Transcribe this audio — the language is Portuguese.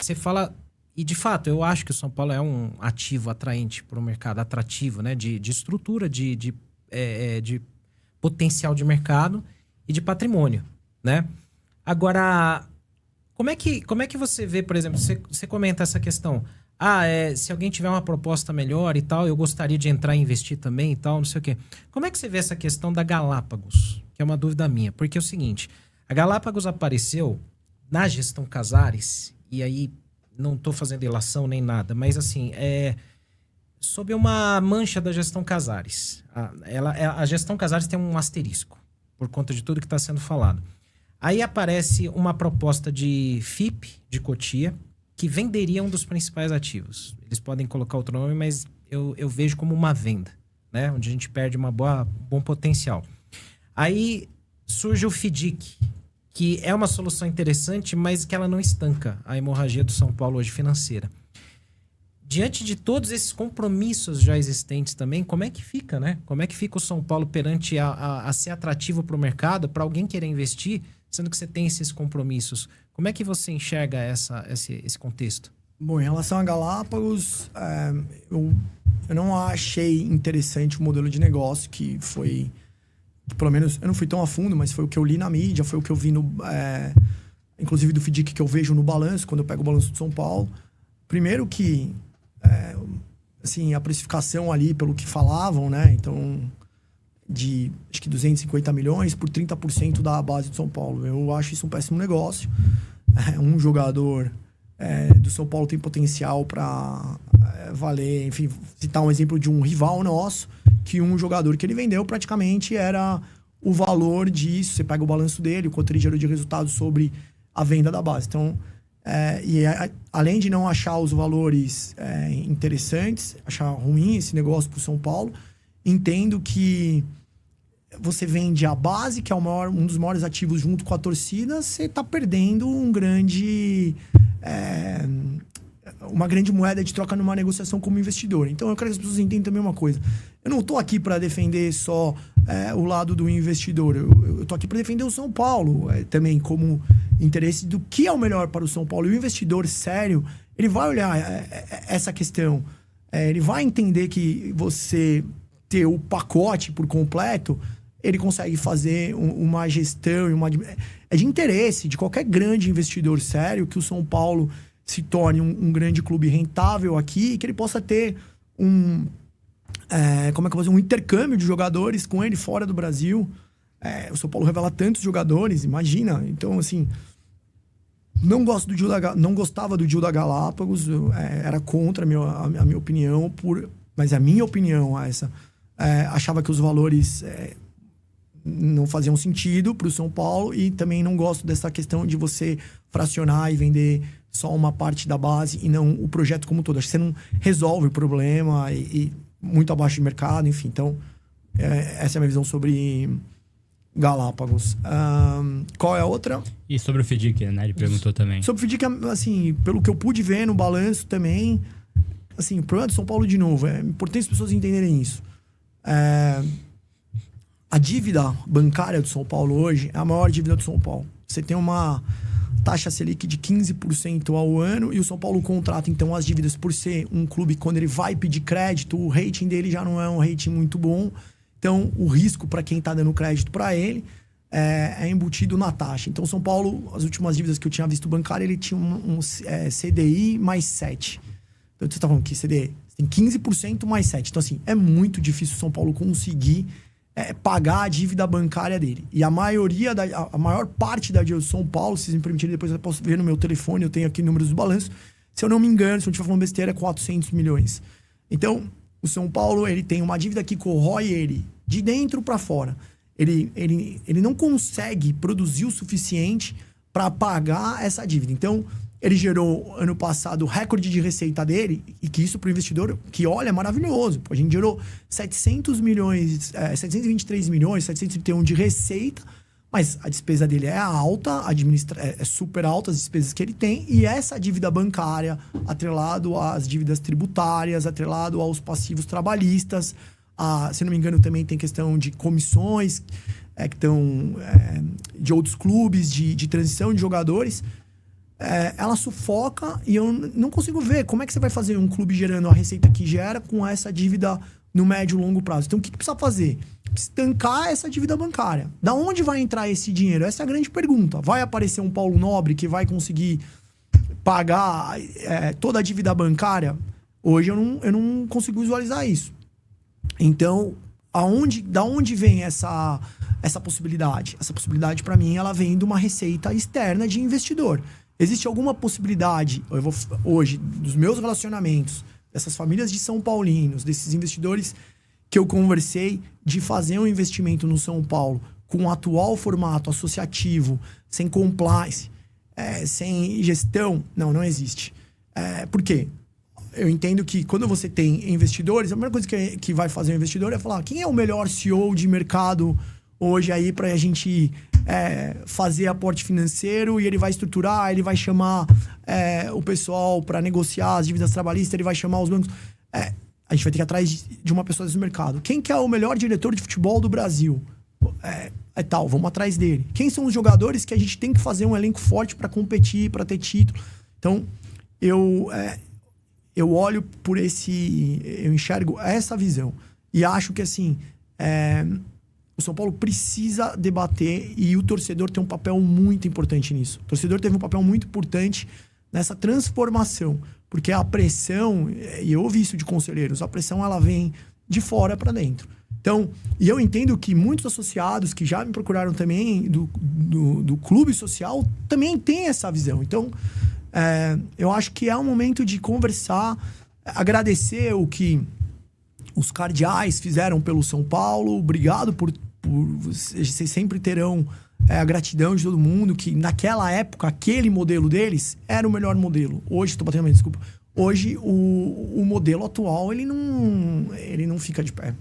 você fala... E, de fato, eu acho que o São Paulo é um ativo atraente para o mercado, atrativo, né? De estrutura, de potencial de mercado e de patrimônio, né? Agora, como é que você vê, por exemplo, você comenta essa questão... se alguém tiver uma proposta melhor e tal, eu gostaria de entrar e investir também e tal, não sei o quê. Como é que você vê essa questão da Galápagos? Que é uma dúvida minha. Porque é o seguinte, a Galápagos apareceu na gestão Casares, e aí não estou fazendo ilação nem nada, mas assim, sob uma mancha da gestão Casares. A gestão Casares tem um asterisco, por conta de tudo que está sendo falado. Aí aparece uma proposta de FIP, de Cotia, que venderia um dos principais ativos. Eles podem colocar outro nome, mas eu vejo como uma venda, né? Onde a gente perde bom potencial. Aí surge o FIDIC, que é uma solução interessante, mas que ela não estanca a hemorragia do São Paulo hoje financeira. Diante de todos esses compromissos já existentes também, como é que fica, né? Como é que fica o São Paulo perante a ser atrativo para o mercado, para alguém querer investir, sendo que você tem esses compromissos? Como é que você enxerga esse contexto? Bom, em relação a Galápagos, eu não achei interessante o modelo de negócio que foi... Pelo menos, eu não fui tão a fundo, mas foi o que eu li na mídia, foi o que eu vi inclusive do FIDIC que eu vejo no balanço, quando eu pego o balanço de São Paulo. Primeiro que, assim, a precificação ali, pelo que falavam, né? Então, de, acho que 250 milhões por 30% da base de São Paulo. Eu acho isso um péssimo negócio. Um jogador do São Paulo tem potencial para valer, enfim, citar um exemplo de um rival nosso, que um jogador que ele vendeu praticamente era o valor disso. Você pega o balanço dele, o quanto ele gerou de resultado sobre a venda da base. Então, além de não achar os valores interessantes, achar ruim esse negócio para o São Paulo, entendo que você vende a base, que é um dos maiores ativos junto com a torcida, você está perdendo uma grande moeda de troca numa negociação como investidor. Então, eu quero que as pessoas entendam também uma coisa. Eu não estou aqui para defender só o lado do investidor. Eu estou aqui para defender o São Paulo também, como interesse do que é o melhor para o São Paulo. E o investidor sério, ele vai olhar essa questão. Ele vai entender que você ter o pacote por completo, ele consegue fazer uma gestão é de interesse de qualquer grande investidor sério que o São Paulo se torne um grande clube rentável aqui e que ele possa ter um intercâmbio de jogadores com ele fora do Brasil. O São Paulo revela tantos jogadores, imagina. Então, assim, não gostava do deal da Galápagos, era contra a minha opinião, mas a minha opinião achava que os valores não faziam sentido para o São Paulo, e também não gosto dessa questão de você fracionar e vender só uma parte da base e não o projeto como um todo. Acho que você não resolve o problema e muito abaixo de mercado, enfim. Então, essa é a minha visão sobre Galápagos. Qual é a outra? E sobre o FIDIC, né? Ele perguntou também. Sobre o FIDIC, assim, pelo que eu pude ver no balanço também, assim, o problema do São Paulo, de novo, é importante as pessoas entenderem isso. A dívida bancária do São Paulo hoje é a maior dívida do São Paulo. Você tem uma taxa Selic de 15% ao ano, e o São Paulo contrata, então, as dívidas por ser um clube, quando ele vai pedir crédito, o rating dele já não é um rating muito bom. Então, o risco para quem está dando crédito para ele é embutido na taxa. Então, São Paulo, as últimas dívidas que eu tinha visto bancário, ele tinha um CDI mais 7. Então, você está falando que CDI tem 15% mais 7. Então, assim, é muito difícil o São Paulo conseguir pagar a dívida bancária dele. E a maior parte da dívida do São Paulo, se vocês me permitirem, depois eu posso ver no meu telefone, eu tenho aqui números do balanço, se eu não me engano, se eu não estiver falando besteira, é 400 milhões. Então, o São Paulo, ele tem uma dívida que corrói ele de dentro para fora. Ele não consegue produzir o suficiente para pagar essa dívida. Então, ele gerou, ano passado, o recorde de receita dele, e que isso para o investidor, que olha, é maravilhoso. A gente gerou 723 milhões, 731 de receita, mas a despesa dele é alta, é super alta as despesas que ele tem, e essa dívida bancária, atrelado às dívidas tributárias, atrelado aos passivos trabalhistas, se não me engano, também tem questão de comissões que estão de outros clubes, de transição de jogadores. ela sufoca e eu não consigo ver como é que você vai fazer um clube gerando a receita que gera com essa dívida no médio e longo prazo. Então, o que precisa fazer? Precisa estancar essa dívida bancária. Da onde vai entrar esse dinheiro? Essa é a grande pergunta. Vai aparecer um Paulo Nobre que vai conseguir pagar toda a dívida bancária? Hoje eu não consigo visualizar isso. Então, da onde vem essa possibilidade? Essa possibilidade, para mim, ela vem de uma receita externa de investidor. Existe alguma possibilidade, hoje, dos meus relacionamentos, dessas famílias de São Paulinos, desses investidores que eu conversei, de fazer um investimento no São Paulo com o atual formato associativo, sem compliance, sem gestão? Não existe. Por quê? Eu entendo que quando você tem investidores, a primeira coisa que vai fazer o investidor é falar quem é o melhor CEO de mercado hoje aí pra gente fazer aporte financeiro, e ele vai estruturar, ele vai chamar o pessoal para negociar as dívidas trabalhistas, ele vai chamar os bancos. A gente vai ter que ir atrás de uma pessoa desse mercado. Quem que é o melhor diretor de futebol do Brasil? Tal, vamos atrás dele. Quem são os jogadores que a gente tem que fazer um elenco forte para competir, para ter título? Então, eu olho por eu enxergo essa visão. E acho que, assim, o São Paulo precisa debater, e o torcedor tem um papel muito importante nisso. O torcedor teve um papel muito importante nessa transformação. Porque a pressão, e eu ouvi isso de conselheiros, a pressão ela vem de fora para dentro. Então, e eu entendo que muitos associados que já me procuraram também do clube social também têm essa visão. Então, eu acho que é um momento de conversar, agradecer o que os cardeais fizeram pelo São Paulo. Obrigado por vocês sempre terão a gratidão de todo mundo, que naquela época, aquele modelo deles era o melhor modelo. Hoje, estou batendo, desculpa. Hoje, o modelo atual, ele não fica de pé.